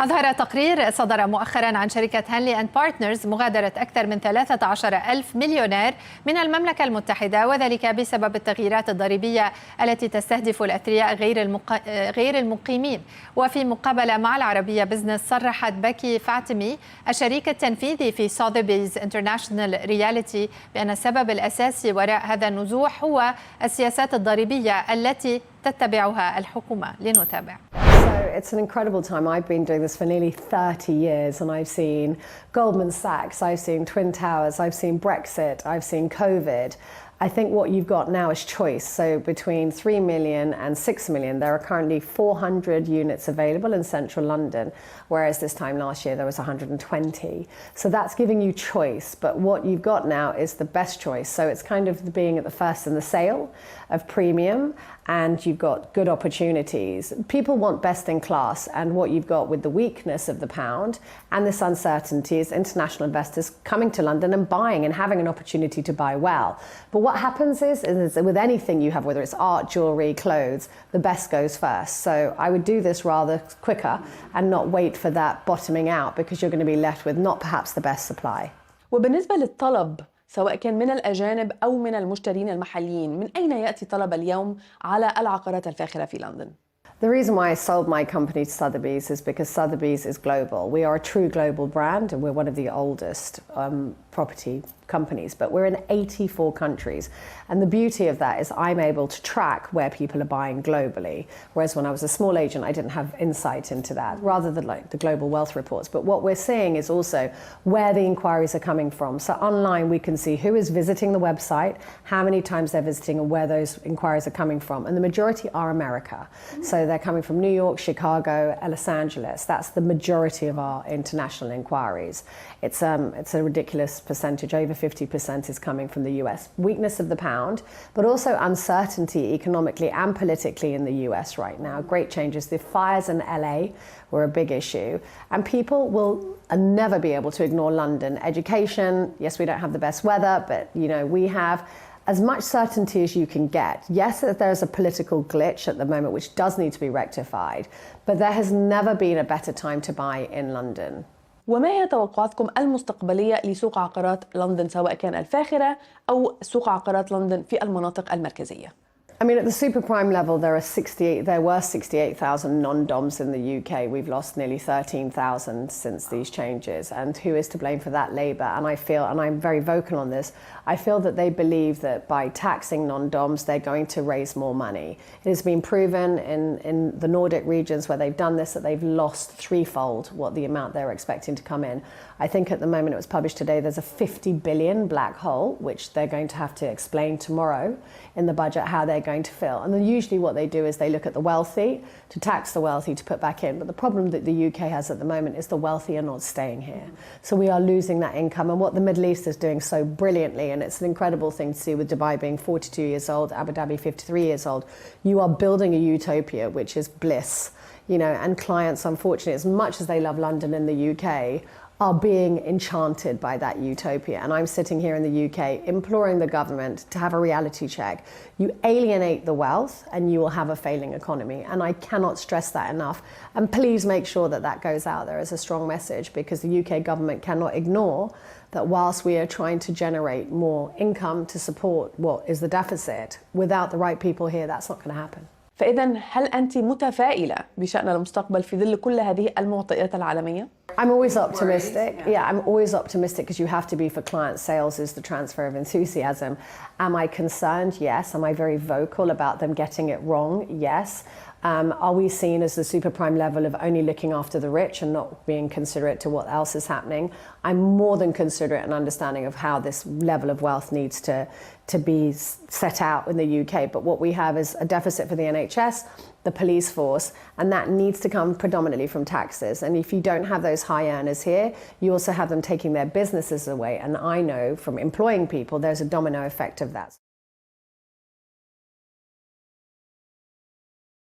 أظهر تقرير صدر مؤخرا عن شركة هانلي أند بارتنرز مغادرة أكثر من 13 ألف مليونير من المملكة المتحدة، وذلك بسبب التغييرات الضريبية التي تستهدف الأثرياء غير المقيمين. وفي مقابلة مع العربية بزنس، صرحت بكي فاطمي الشريك التنفيذي في سوذبيز انترناشونال رياليتي بأن السبب الأساسي وراء هذا النزوح هو السياسات الضريبية التي تتبعها الحكومة. لنتابع. So it's an incredible time. I've been doing this for nearly 30 years and I've seen Goldman Sachs, I've seen Twin Towers, I've seen Brexit, I've seen COVID. I think what you've got now is choice. So between 3 million and 6 million, there are currently 400 units available in central London, whereas this time last year there was 120. So that's giving you choice. But what you've got now is the best choice. So it's kind of being at the first in the sale of premium, and you've got good opportunities. People want best in class, and what you've got with the weakness of the pound and this uncertainty is international investors coming to London and buying and having an opportunity to buy well. But what happens is with anything you have, whether it's art, jewelry, clothes, the best goes first. So I would do this rather quicker and not wait for that bottoming out, because you're going to be left with not perhaps the best supply. وبالنسبة للطلب، سواء كان من الأجانب أو من المشترين المحليين، من أين يأتي طلب اليوم على العقارات الفاخرة في لندن؟ The reason why I sold my company to Sotheby's is because Sotheby's is global. We are a true global brand, and we're one of the oldest property companies, but we're in 84 countries. And the beauty of that is I'm able to track where people are buying globally. Whereas when I was a small agent, I didn't have insight into that, rather than like the global wealth reports. But what we're seeing is also where the inquiries are coming from. So online, we can see who is visiting the website, how many times they're visiting, and where those inquiries are coming from. And the majority are America. So they're coming from New York, Chicago, Los Angeles. That's the majority of our international inquiries. It's a ridiculous percentage. Over 50% is coming from the US. Weakness of the pound, but also uncertainty economically and politically in the US right now. Great changes. The fires in LA were a big issue, and people will never be able to ignore London. Education, yes, we don't have the best weather, but we have as much certainty as you can get. Yes, there's a political glitch at the moment which does need to be rectified, but there has never been a better time to buy in London. وما هي توقعاتكم المستقبلية لسوق عقارات لندن، سواء كان الفاخرة أو سوق عقارات لندن في المناطق المركزية؟ I mean, at the super prime level, there were 68,000 non-doms in the UK. We've lost nearly 13,000 since these changes. And who is to blame for that? Labour. And I feel, and I'm very vocal on this, I feel that they believe that by taxing non-doms, they're going to raise more money. It has been proven in the Nordic regions where they've done this, that they've lost threefold what the amount they're expecting to come in. I think at the moment, it was published today, there's a 50 billion black hole, which they're going to have to explain tomorrow in the budget how they're going to fill. And then usually what they do is they look at the wealthy, to tax the wealthy, to put back in. But the problem that the UK has at the moment is the wealthy are not staying here. So we are losing that income. And what the Middle East is doing so brilliantly, and it's an incredible thing to see with Dubai being 42 years old, Abu Dhabi 53 years old, you are building a utopia, which is bliss. And clients, unfortunately, as much as they love London and the UK, are being enchanted by that utopia. And I'm sitting here in the UK imploring the government to have a reality check. You alienate the wealth and you will have a failing economy. And I cannot stress that enough. And please make sure that that goes out there as a strong message, because the UK government cannot ignore that whilst we are trying to generate more income to support what is the deficit, without the right people here, that's not going to happen. فإذا هل أنت متفائلة بشأن المستقبل في ظل كل هذه المعطيات العالمية؟ I'm always optimistic. Yeah, I'm always optimistic, because you have to be for client sales is the transfer of enthusiasm. Am I concerned? Yes. Am I very vocal about them getting it wrong? Yes. Are we seen as the super prime level of only looking after the rich and not being considerate to what else is happening? I'm more than considerate and understanding of how this level of wealth needs to be set out in the UK. But what we have is a deficit for the NHS, the police force, and that needs to come predominantly from taxes. And if you don't have those high earners here, you also have them taking their businesses away. And I know from employing people, there's a domino effect of that.